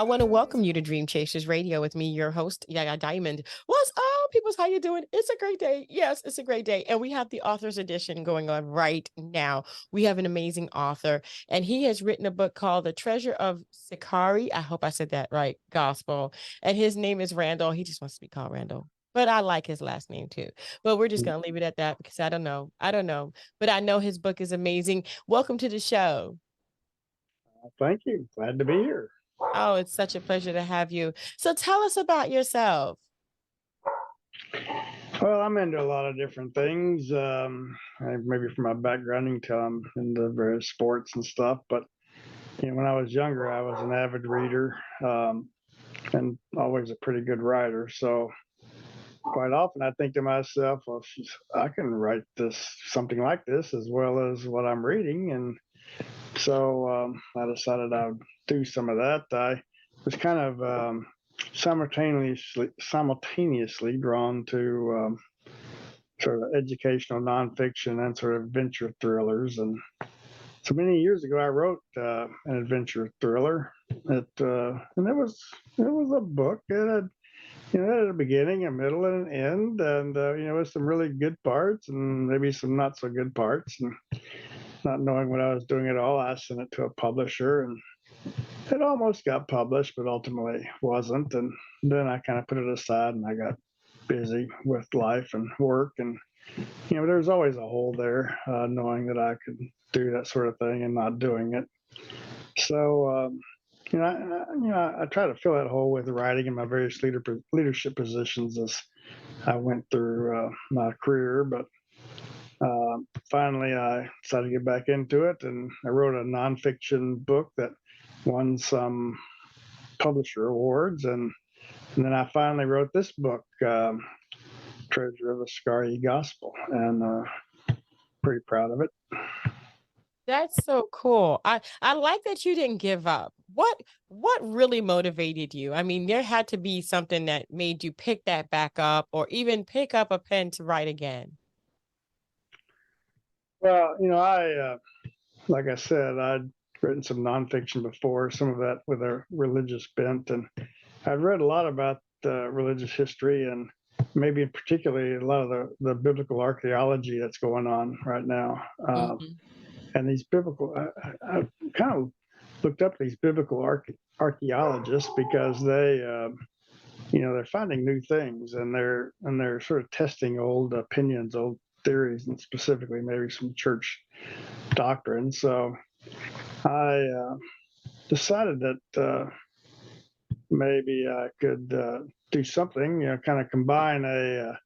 I want to welcome you to Dream Chasers Radio with me, your host, Yaya Diamond. What's up, peoples? How you doing? It's a great day. Yes, it's a great day. And we have the author's edition going on right now. We have an amazing author, and he has written a book called The Treasure of Sakari. I hope I said that right, Gospel. And his name is Randall. He just wants to be called Randall. But I like his last name too. But we're just going to leave it at that because I don't know. I don't know. But I know his book is amazing. Welcome to the show. Thank you. Glad to be here. Oh, it's such a pleasure to have you. So tell us about yourself. Well, I'm into a lot of different things. Maybe from my background, you can tell I'm into various sports and stuff. But when I was younger, I was an avid reader and always a pretty good writer. So quite often, I think to myself, well, I can write something like this as well as what I'm reading. And so I decided I would do some of that. I was kind of simultaneously drawn to sort of educational nonfiction and sort of adventure thrillers. And so many years ago, I wrote an adventure thriller. And it was a book. It had a beginning, a middle, and an end, and with some really good parts and maybe some not so good parts. And not knowing what I was doing at all, I sent it to a publisher, and it almost got published, but ultimately wasn't. And then I kind of put it aside, and I got busy with life and work, and there's always a hole there, knowing that I could do that sort of thing and not doing it. So, I try to fill that hole with writing in my various leadership positions as I went through my career, but finally, I decided to get back into it, and I wrote a nonfiction book that won some publisher awards, and then I finally wrote this book, Treasure of the Sakari Gospel, and pretty proud of it. That's so cool. I like that you didn't give up. What really motivated you? I mean, there had to be something that made you pick that back up or even pick up a pen to write again. Well, like I said, I'd written some nonfiction before, some of that with a religious bent, and I'd read a lot about religious history and maybe particularly a lot of the biblical archaeology that's going on right now. Mhm. And these I kind of looked up these biblical archaeologists because they're finding new things, and they're sort of testing old opinions, old theories, and specifically maybe some church doctrine. So I decided that maybe I could do something, kind of combine a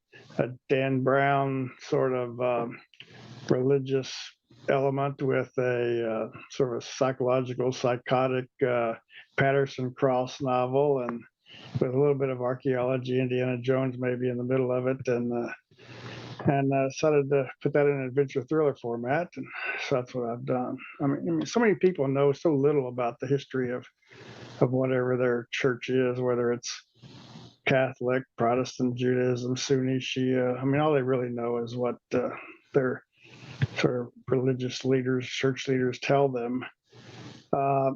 Dan Brown sort of religious element with a sort of psychological, psychotic Patterson Cross novel, and with a little bit of archaeology, Indiana Jones maybe in the middle of it, and decided to put that in an adventure thriller format, and so that's what I've done. I mean, so many people know so little about the history of whatever their church is, whether it's Catholic, Protestant, Judaism, Sunni, Shia. I mean, all they really know is what their sort of religious leaders, church leaders tell them.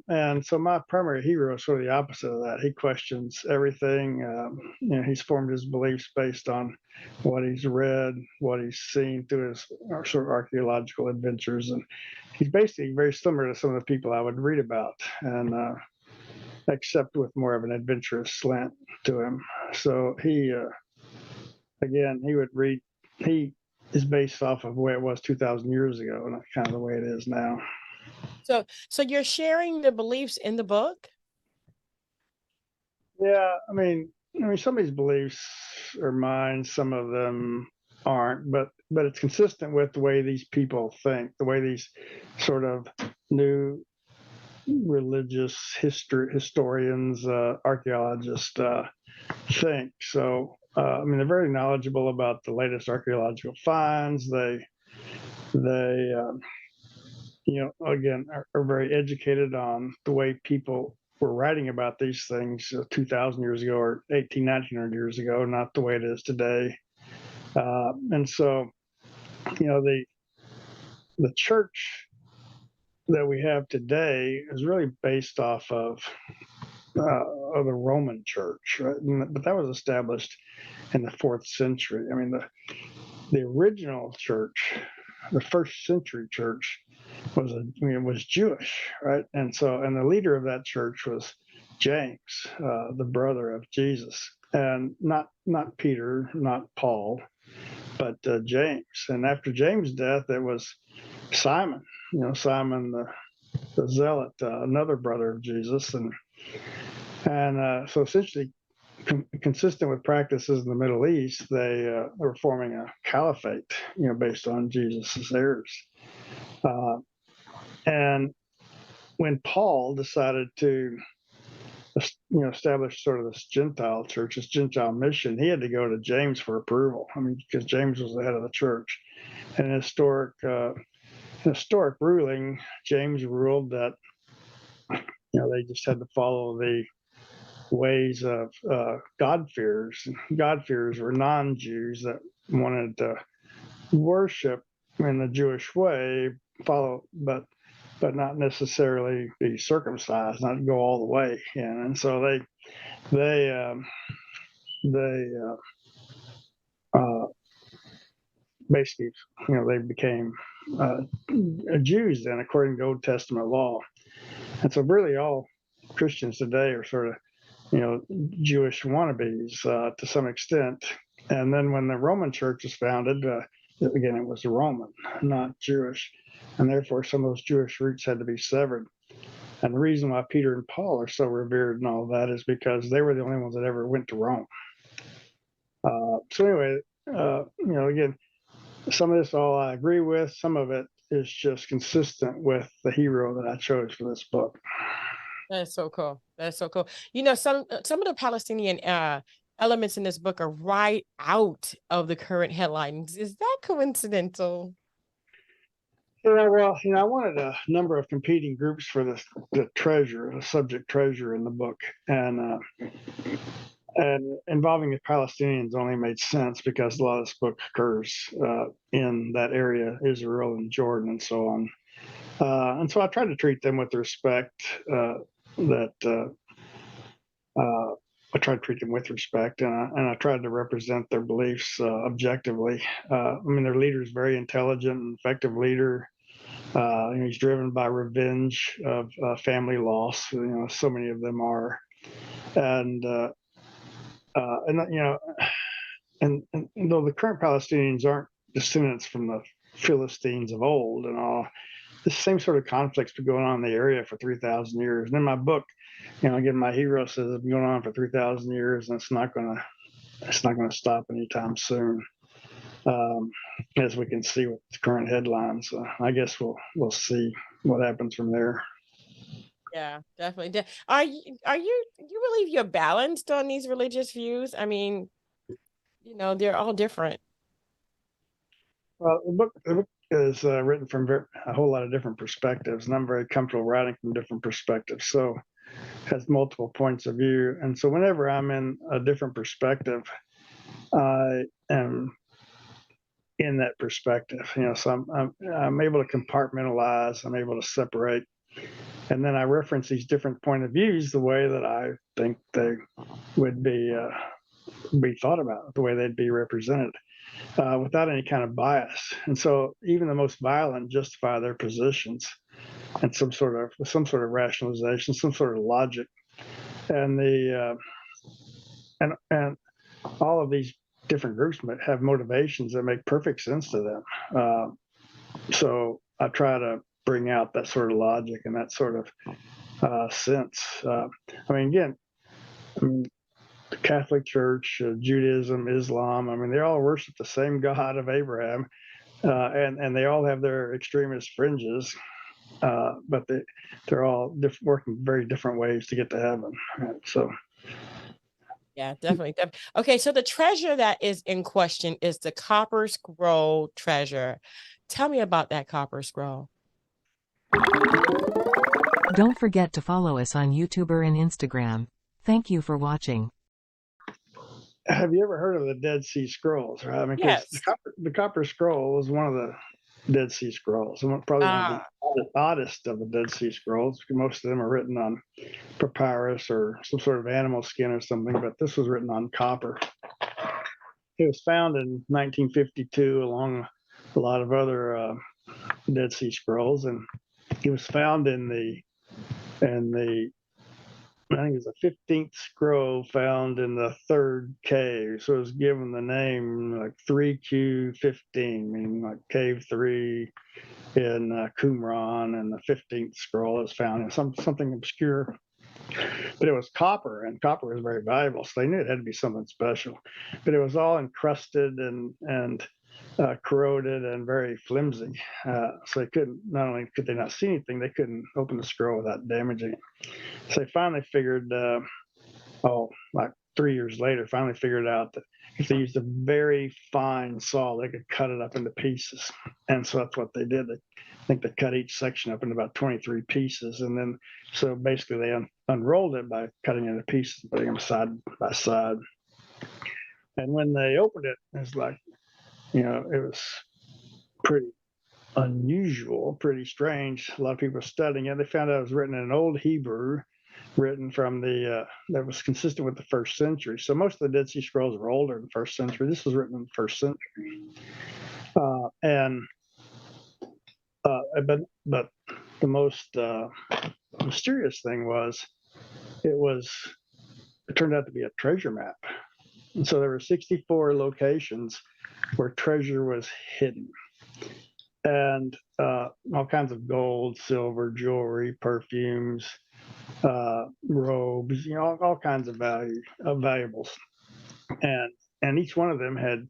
And so my primary hero is sort of the opposite of that. He questions everything. He's formed his beliefs based on what he's read, what he's seen through his sort of archaeological adventures, and he's basically very similar to some of the people I would read about, and except with more of an adventurous slant to him. So again, he would read. He is based off of the way it was 2,000 years ago, and that's kind of the way it is now. So you're sharing the beliefs in the book? Yeah, I mean, some of these beliefs are mine, some of them aren't, but it's consistent with the way these people think, the way these sort of new religious historians, archaeologists think. So, I mean, they're very knowledgeable about the latest archaeological finds. They again, are very educated on the way people were writing about these things 2,000 years ago or 1900 years ago, not the way it is today. And so, the church that we have today is really based off of of the Roman Church, right? But that was established in the 4th century. I mean, the original church, the 1st century church, was Jewish, right? And the leader of that church was James, the brother of Jesus, and not Peter, not Paul, but James. And after James' death, it was Simon, Simon the Zealot, another brother of Jesus, and so essentially, consistent with practices in the Middle East, they were forming a caliphate, based on Jesus's heirs. And when Paul decided to, establish sort of this Gentile church, this Gentile mission, he had to go to James for approval. I mean, because James was the head of the church. And historic ruling, James ruled that they just had to follow the ways of God-fearers. God-fearers were non-Jews that wanted to worship in the Jewish way, but not necessarily be circumcised, not go all the way in. And so they basically, they became Jews then, according to Old Testament law. And so really all Christians today are sort of, Jewish wannabes to some extent. And then when the Roman Church was founded, again, it was Roman, not Jewish. And therefore, some of those Jewish roots had to be severed. And the reason why Peter and Paul are so revered and all that is because they were the only ones that ever went to Rome. So anyway, again, some of this all I agree with. Some of it is just consistent with the hero that I chose for this book. That's so cool. That's so cool. Some of the Palestinian elements in this book are right out of the current headlines. Is that coincidental? Well, I wanted a number of competing groups for the subject treasure in the book, and involving the Palestinians only made sense because a lot of this book occurs in that area, Israel and Jordan and so on. And so I tried to treat them with the respect I tried to treat them with respect, and I tried to represent their beliefs objectively. Their leader is very intelligent and effective leader. He's driven by revenge of family loss. So many of them are, and and though the current Palestinians aren't descendants from the Philistines of old and all, the same sort of conflicts been going on in the area for 3,000 years. And in my book, again, my hero says it's been going on for 3,000 years, and it's not going to stop anytime soon. As we can see with the current headlines, I guess we'll see what happens from there. Yeah, definitely. You believe you're balanced on these religious views? I mean, they're all different. Well, the book is written from a whole lot of different perspectives, and I'm very comfortable writing from different perspectives. So it has multiple points of view, and so whenever I'm in a different perspective, I am in that perspective. So I'm able to compartmentalize. I'm able to separate, and then I reference these different point of views the way that I think they would be thought about, the way they'd be represented. Without any kind of bias. And so even the most violent justify their positions and some sort of rationalization, some sort of logic. And and all of these different groups have motivations that make perfect sense to them. So I try to bring out that sort of logic and that sort of sense. Again, the Catholic Church, Judaism, Islam, they all worship the same God of Abraham, and they all have their extremist fringes, but they're all working very different ways to get to heaven. So, Yeah, definitely. Okay, so the treasure that is in question is the Copper Scroll treasure. Tell me about that Copper Scroll. Don't forget to follow us on YouTube and Instagram. Thank you for watching. Have you ever heard of the Dead Sea Scrolls? Right? Because Yes. the Copper Scroll was one of the Dead Sea Scrolls, and probably one of the Ah, oddest of the Dead Sea Scrolls. Most of them are written on papyrus or some sort of animal skin or something, but this was written on copper. It was found in 1952 along a lot of other Dead Sea Scrolls, and it was found in the I think it was the 15th scroll found in the third cave. So it was given the name like 3Q15, meaning like cave 3 in Qumran, and the 15th scroll is found in something obscure. But it was copper, and copper was very valuable, so they knew it had to be something special. But it was all encrusted and corroded and very flimsy. So they couldn't, not only could they not see anything, they couldn't open the scroll without damaging it. So they finally figured, like 3 years later, finally figured out that if they used a very fine saw, they could cut it up into pieces. And so that's what they did. I think they cut each section up into about 23 pieces. And then, so basically they unrolled it by cutting it into pieces, putting them side by side. And when they opened it, it was like, it was pretty unusual, pretty strange. A lot of people were studying it. They found out it was written in Old Hebrew, written from that was consistent with the first century. So most of the Dead Sea Scrolls were older in the first century. This was written in the first century, and but the most mysterious thing was it turned out to be a treasure map. And so there were 64 locations where treasure was hidden, and all kinds of gold, silver, jewelry, perfumes, robes, all kinds of valuables, and each one of them had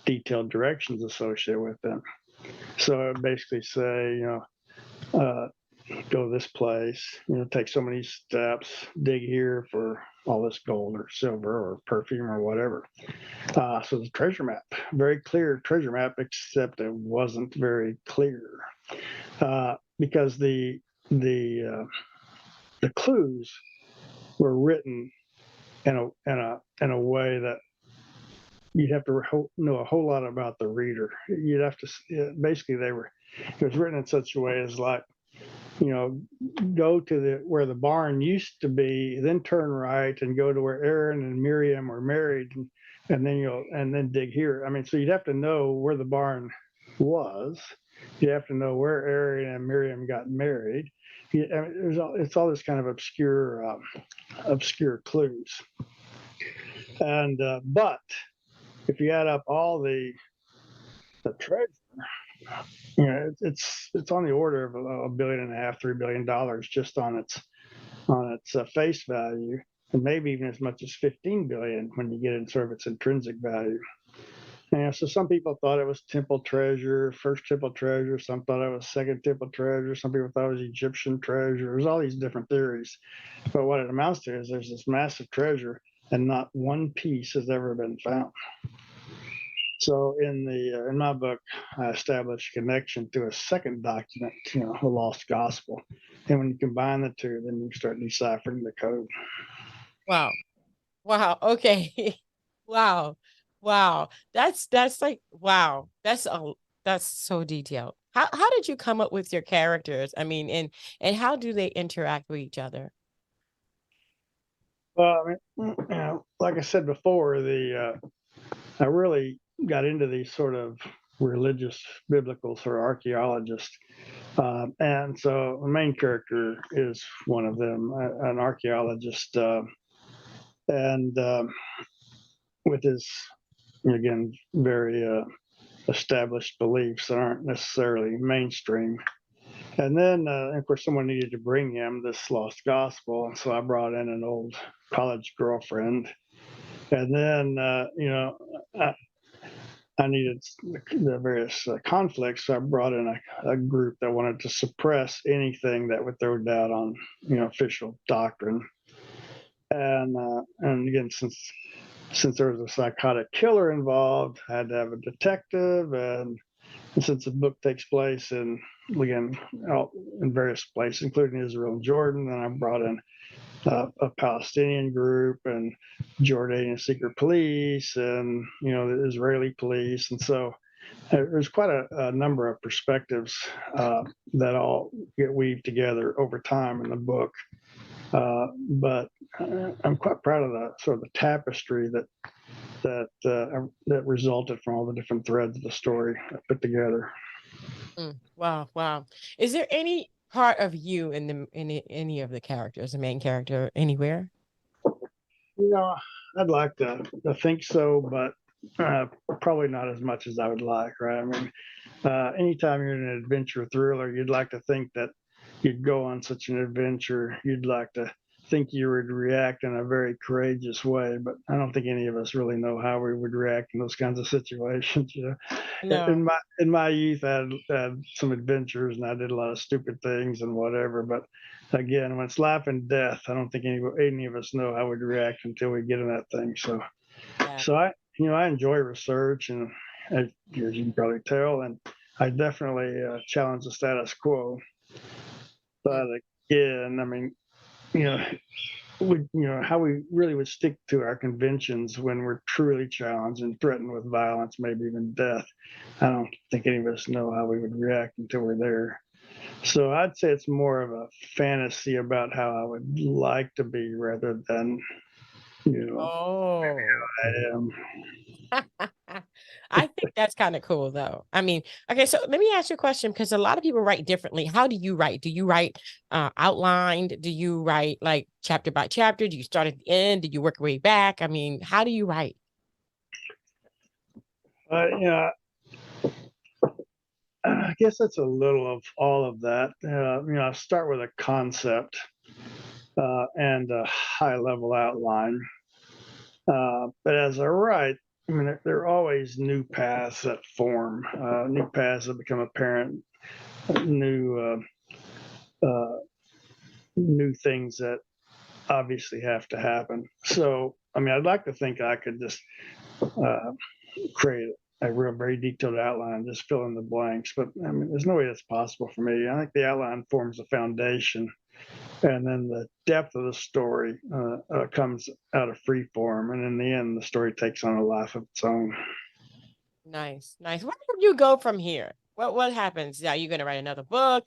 detailed directions associated with them. So it basically say, go to this place, take so many steps, dig here for all this gold or silver or perfume or whatever. So the treasure map, very clear treasure map, except it wasn't very clear because the clues were written in a way that you'd have to know a whole lot about the reader. You'd have to basically it was written in such a way as like, go to where the barn used to be, then turn right and go to where Aaron and Miriam were married, and then dig here. I mean, so you'd have to know where the barn was. You have to know where Aaron and Miriam got married. It's all this kind of obscure clues. And but if you add up all the treasure, it's on the order of $1.5 billion, $3 billion just on its face value, and maybe even as much as 15 billion when you get in sort of its intrinsic value. And so some people thought it was temple treasure, first temple treasure. Some thought it was second temple treasure. Some people thought it was Egyptian treasure. There's all these different theories. But what it amounts to is there's this massive treasure and not one piece has ever been found. So in my book, I established a connection to a second document, the Lost Gospel. And when you combine the two, then you start deciphering the code. wow. Wow. Okay. Wow. Wow. That's like wow. That's so detailed. How did you come up with your characters? I mean, and how do they interact with each other? Well, I mean, like I said before, I really got into these sort of religious, biblical sort of archaeologists. And so the main character is one of them, an archaeologist, and with his, again, very established beliefs that aren't necessarily mainstream. And then, of course, someone needed to bring him this lost gospel. And so I brought in an old college girlfriend. And then, I needed the various conflicts. So I brought in a group that wanted to suppress anything that would throw doubt on, official doctrine. And again, since there was a psychotic killer involved, I had to have a detective, and since the book takes place in various places, including Israel and Jordan, then I brought in a Palestinian group and Jordanian secret police and the Israeli police, and so there's quite a number of perspectives that all get weaved together over time in the book. But I'm quite proud of the sort of the tapestry that resulted from all the different threads of the story I put together. Wow, wow. Is there any part of you in any of the characters, the main character, anywhere? You know, I'd like to think so, but probably not as much as I would like, right? I mean, anytime you're in an adventure thriller, you'd like to think that you'd go on such an adventure. You'd like to think you would react in a very courageous way, but I don't think any of us really know how we would react in those kinds of situations. You know, No. in my youth, I had some adventures and I did a lot of stupid things and whatever. But again, when it's life and death, I don't think any of us know how we'd react until we get in that thing. So Exactly. I enjoy research, and as you can probably tell, and I definitely challenge the status quo. Mm. But again, I mean, you know, how we really would stick to our conventions when we're truly challenged and threatened with violence, maybe even death. I don't think any of us know how we would react until we're there. So I'd say it's more of a fantasy about how I would like to be rather than, Oh. I am. I think that's kind of cool though. I mean, okay, so let me ask you a question because a lot of people write differently. How do you write? Do you write outlined? Do you write like chapter by chapter? Do you start at the end? Do you work your way back? I mean, how do you write? You know, I guess that's a little of all of that. I start with a concept and a high level outline. But as I write, I mean, there are always new paths that form, new paths that become apparent, new new things that obviously have to happen. So, I mean, I'd like to think I could just uh, create a real very detailed outline, just fill in the blanks. But I mean, there's no way that's possible for me. I think the outline forms a foundation, and then the depth of the story comes out of free form, and in the end, the story takes on a life of its own. Nice, nice. Where do you go from here? What happens? Are you gonna write another book?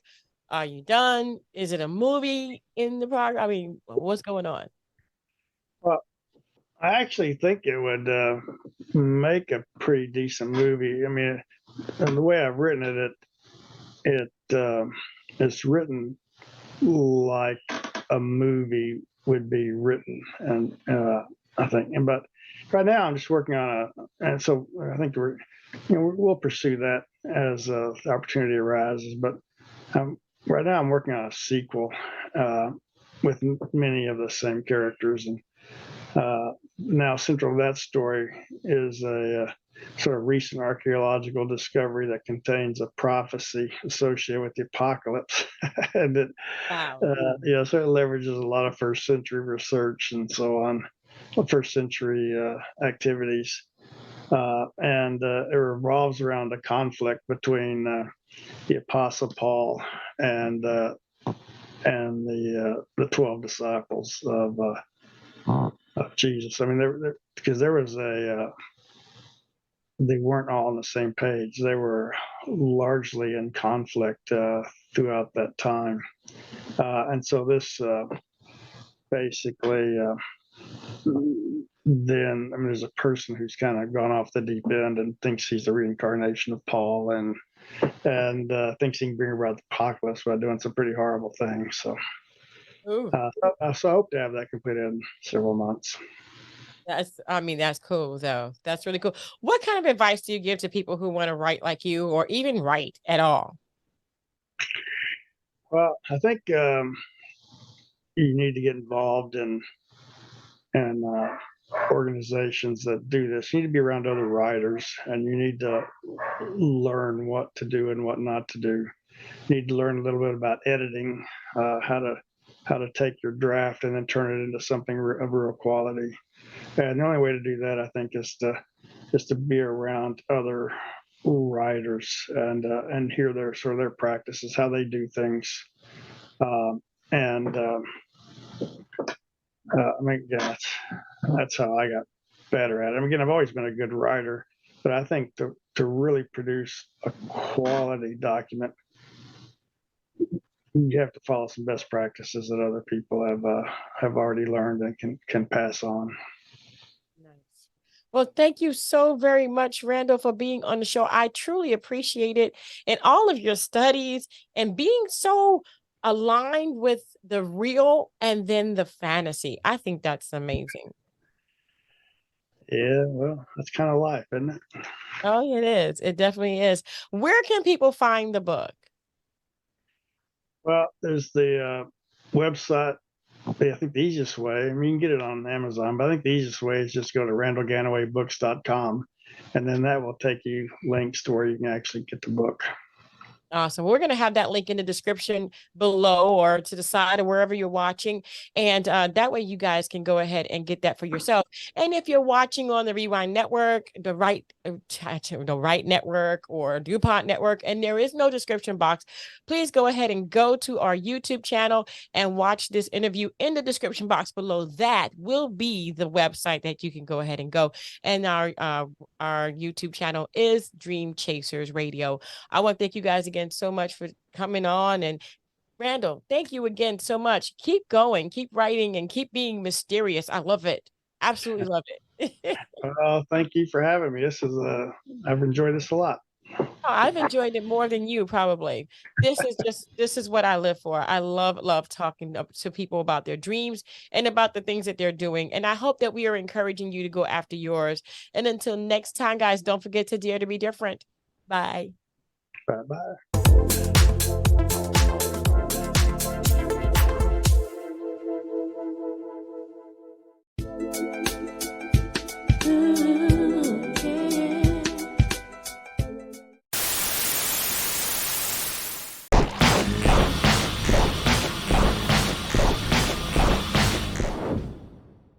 Are you done? Is it a movie in the progress? I mean, what's going on? Well, I actually think it would make a pretty decent movie. I mean, and the way I've written it's written like a movie would be written, and I think. But right now, I'm just working on and so I think we'll pursue that as the opportunity arises. But right now, I'm working on a sequel with many of the same characters, and now central to that story is a sort of recent archaeological discovery that contains a prophecy associated with the apocalypse, and it Wow. so it leverages a lot of first century research and so on, first century activities, and it revolves around a conflict between the Apostle Paul and the 12 disciples of Jesus. I mean, because there was they weren't all on the same page. They were largely in conflict throughout that time, and so this basically then I mean, there's a person who's kind of gone off the deep end and thinks he's the reincarnation of Paul, and thinks he can bring about the apocalypse by doing some pretty horrible things. Ooh. So I hope to have that completed in several months. I mean, that's cool though. That's really cool. What kind of advice do you give to people who want to write like you or even write at all? Well, I think you need to get involved in organizations that do this. You need to be around other writers, and you need to learn what to do and what not to do. You need to learn a little bit about editing, how to take your draft and then turn it into something of real quality. And the only way to do that, I think, is to be around other writers and hear their sort of their practices, how they do things, and I mean, that's how I got better at it. I mean, again, I've always been a good writer, but I think to really produce a quality document, you have to follow some best practices that other people have already learned and can pass on. Nice. Well, thank you so very much, Randall, for being on the show. I truly appreciate it, and all of your studies and being so aligned with the real and then the fantasy. I think that's amazing. Yeah, well, that's kind of life, isn't it? Oh, it is. It definitely is. Where can people find the book? Well, there's the website. I think the easiest way, I mean, you can get it on Amazon, but I think the easiest way is just go to randallgannawaybooks.com, and then that will take you links to where you can actually get the book. Awesome. We're going to have that link in the description below or to the side or wherever you're watching. And that way you guys can go ahead and get that for yourself. And if you're watching on the Rewind Network, the right network or DuPont Network, and there is no description box, please go ahead and go to our YouTube channel and watch this interview in the description box below. That will be the website that you can go ahead and go. And our YouTube channel is Dream Chasers Radio. I want to thank you guys again so much for coming on. And Randall, thank you again so much. Keep going, keep writing, and keep being mysterious. I love it. Absolutely love it. Thank you for having me. I've enjoyed this a lot. I've enjoyed it more than you probably. This is what I live for. I love talking to people about their dreams and about the things that they're doing. And I hope that we are encouraging you to go after yours. And until next time, guys, don't forget to dare to be different. Bye. Bye-bye.